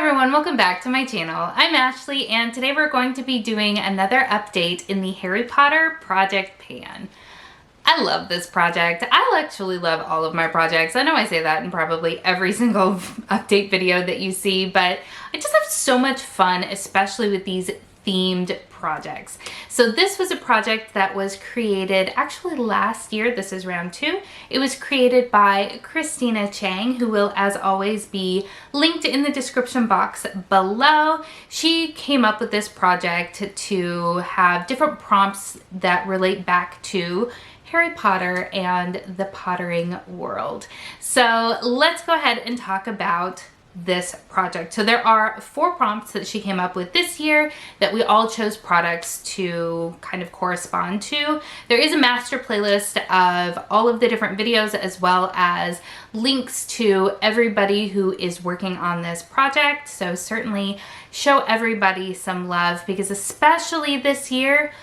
everyone, welcome back to my channel. I'm Ashley and today we're going to be doing another update in the Harry Potter Project Pan. I love this project. I actually love all of my projects. I know I say that in probably every single update video that you see, but I just have so much fun, especially with these themed projects. So this was a project that was created actually last year. This is round 2. It was created by Christina Chang, who will as always be linked in the description box below. She came up with this project to have different prompts that relate back to Harry Potter and the pottering world. So let's go ahead and talk about this project. So there are 4 prompts that she came up with this year that we all chose products to kind of correspond to. There is a master playlist of all of the different videos as well as links to everybody who is working on this project. So certainly show everybody some love because especially this year,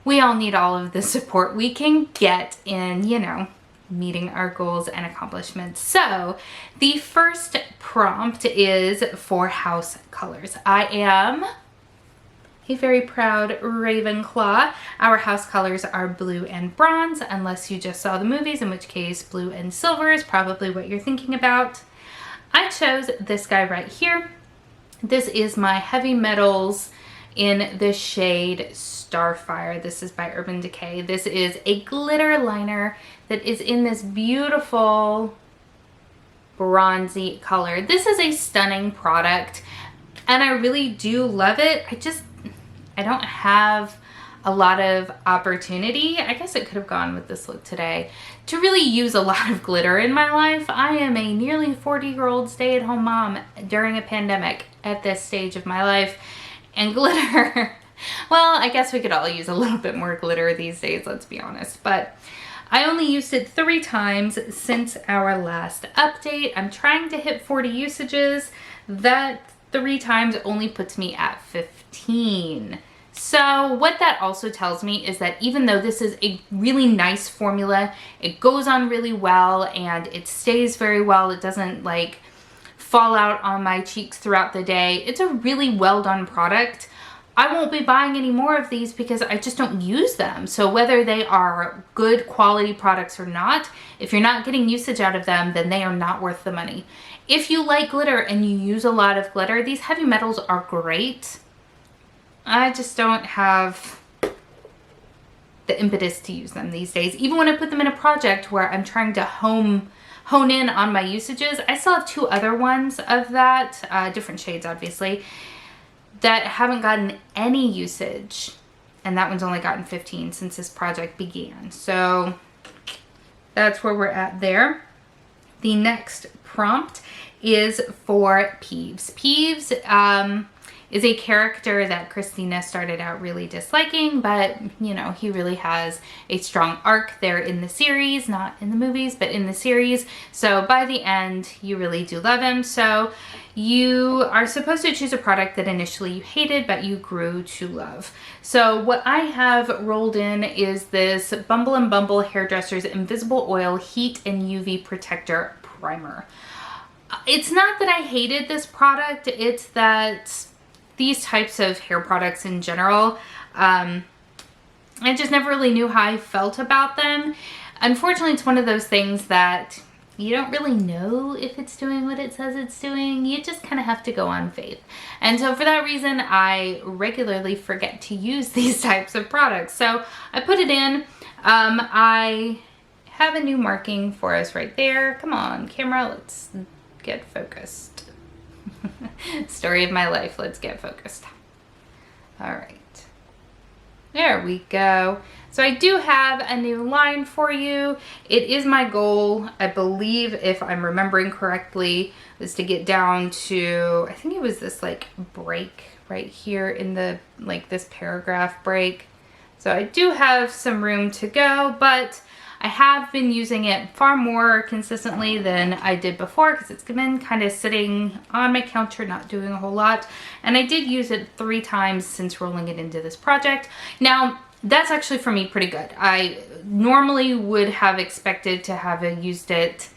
we all need all of the support we can get in, you know, meeting our goals and accomplishments. So the first prompt is for house colors. I am a very proud Ravenclaw. Our house colors are blue and bronze, unless you just saw the movies, in which case blue and silver is probably what you're thinking about. I chose this guy right here. This is my heavy metals in the shade Starfire. This is by Urban Decay. This is a glitter liner that is in this beautiful bronzy color. This is a stunning product and I really do love it. I don't have a lot of opportunity. I guess it could have gone with this look today to really use a lot of glitter in my life. I am a nearly 40-year-old stay-at-home mom during a pandemic at this stage of my life, and glitter, well, I guess we could all use a little bit more glitter these days, let's be honest, but I only used it 3 times since our last update. I'm trying to hit 40 usages. That 3 times only puts me at 15. So what that also tells me is that even though this is a really nice formula, it goes on really well and it stays very well, it doesn't like fall out on my cheeks throughout the day. It's a really well done product. I won't be buying any more of these because I just don't use them. So whether they are good quality products or not, if you're not getting usage out of them, then they are not worth the money. If you like glitter and you use a lot of glitter, these heavy metals are great. I just don't have the impetus to use them these days. Even when I put them in a project where I'm trying to hone in on my usages, I still have 2 other ones of that, different shades obviously, that haven't gotten any usage, and that one's only gotten 15 since this project began. So that's where we're at there. The next prompt is for Peeves. Peeves is a character that Christina started out really disliking, but you know, he really has a strong arc there in the series, not in the movies, but in the series. So by the end, you really do love him. So you are supposed to choose a product that initially you hated, but you grew to love. So what I have rolled in is this Bumble and Bumble Hairdresser's Invisible Oil Heat and UV Protector Primer. It's not that I hated this product, it's that these types of hair products in general, I just never really knew how I felt about them. Unfortunately, it's one of those things that you don't really know if it's doing what it says it's doing. You just kind of have to go on faith. And so for that reason, I regularly forget to use these types of products. So I put it in. I have a new marking for us right there. Come on, camera, let's get focused. Story of my life, let's get focused. All right, there we go. So I do have a new line for you. It is my goal, I believe, if I'm remembering correctly, was to get down to, I think it was this like break right here in the, like this paragraph break. So I do have some room to go, but I have been using it far more consistently than I did before because it's been kind of sitting on my counter, not doing a whole lot. And I did use it 3 times since rolling it into this project. Now, that's actually for me pretty good. I normally would have expected to have used it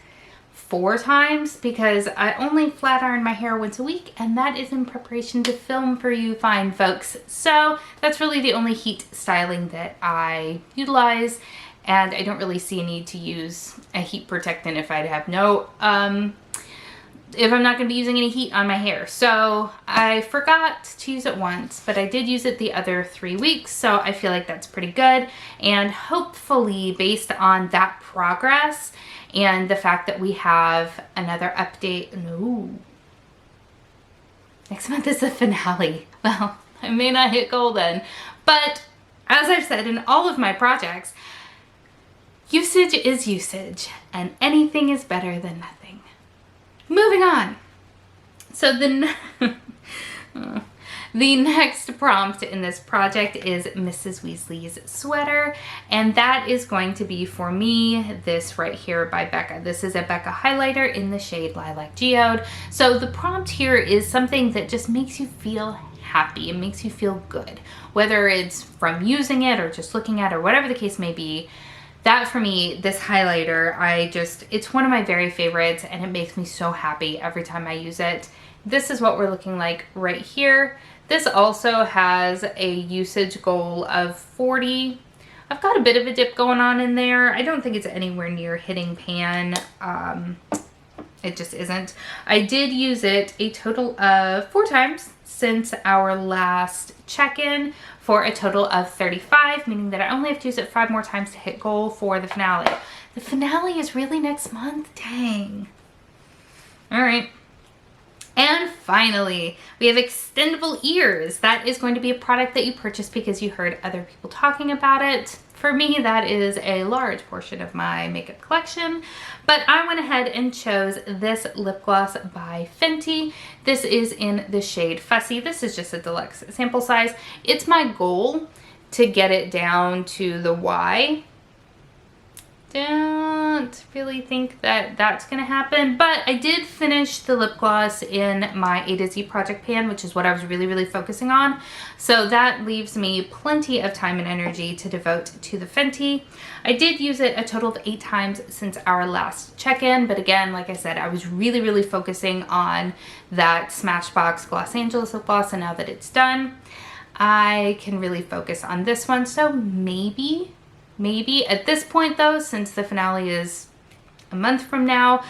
4 times because I only flat iron my hair once a week, and that is in preparation to film for you fine folks. So that's really the only heat styling that I utilize, and I don't really see a need to use a heat protectant if I'd have no, if I'm not going to be using any heat on my hair. So I forgot to use it once, but I did use it the other 3 weeks. So I feel like that's pretty good. And hopefully based on that progress and the fact that we have another update, next month is the finale. Well, I may not hit goal then, but as I've said in all of my projects, usage is usage and anything is better than nothing. Moving on. So the next prompt in this project is Mrs. Weasley's sweater, and that is going to be for me this right here by Becca. This is a Becca highlighter in the shade Lilac Geode. So the prompt here is something that just makes you feel happy. It makes you feel good, whether it's from using it or just looking at it or whatever the case may be. That for me, this highlighter, it's one of my very favorites, and it makes me so happy every time I use it. This is what we're looking like right here. This also has a usage goal of 40. I've got a bit of a dip going on in there. I don't think it's anywhere near hitting pan. It just isn't. I did use it a total of 4 times since our last check-in, for a total of 35, meaning that I only have to use it 5 more times to hit goal for the finale. The finale is really next month, dang. All right. And finally, we have extendable ears. That is going to be a product that you purchase because you heard other people talking about it. For me, that is a large portion of my makeup collection, but I went ahead and chose this lip gloss by Fenty. This is in the shade Fussy. This is just a deluxe sample size. It's my goal to get it down to the Y. Don't really think that that's gonna happen, but I did finish the lip gloss in my A to Z project pan, which is what I was really focusing on. So that leaves me plenty of time and energy to devote to the Fenty. I did use it a total of 8 times since our last check-in, but again, like I said, I was really focusing on that Smashbox Gloss Angeles lip gloss, and now that it's done, I can really focus on this one. So maybe at this point though, since the finale is a month from now,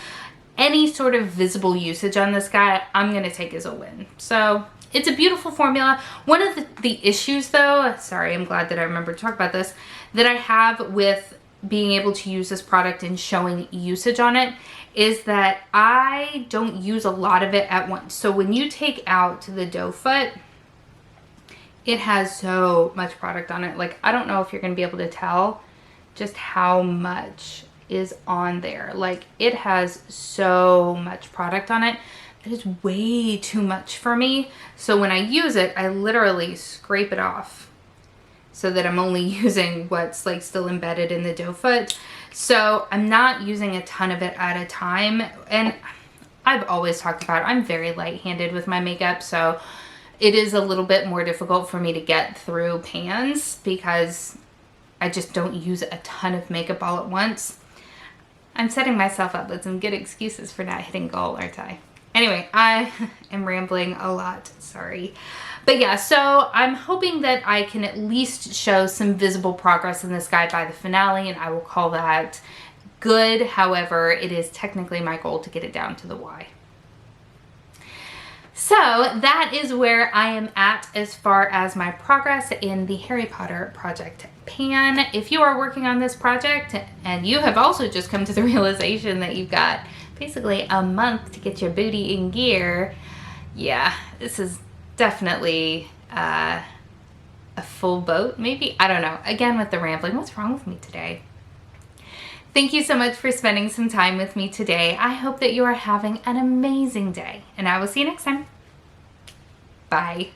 any sort of visible usage on this guy, I'm gonna take as a win. So it's a beautiful formula. One of the issues though, sorry, I'm glad that I remembered to talk about this, that I have with being able to use this product and showing usage on it is that I don't use a lot of it at once. So when you take out the doe foot, it has so much product on it. Like, I don't know if you're gonna be able to tell just how much is on there. Like, it has so much product on it that is way too much for me. So when I use it, I literally scrape it off so that I'm only using what's like still embedded in the doe foot. So I'm not using a ton of it at a time. And I've always talked about it, I'm very light-handed with my makeup, so it is a little bit more difficult for me to get through pans because I just don't use a ton of makeup all at once. I'm setting myself up with some good excuses for not hitting goal, aren't I? Anyway, I am rambling a lot, sorry. But yeah, so I'm hoping that I can at least show some visible progress in this guy by the finale, and I will call that good. However, it is technically my goal to get it down to the Y. So that is where I am at as far as my progress in the Harry Potter project pan. If you are working on this project and you have also just come to the realization that you've got basically a month to get your booty in gear, yeah, this is definitely a full boat, maybe? I don't know. Again, with the rambling, what's wrong with me today? Thank you so much for spending some time with me today. I hope that you are having an amazing day, and I will see you next time. Bye.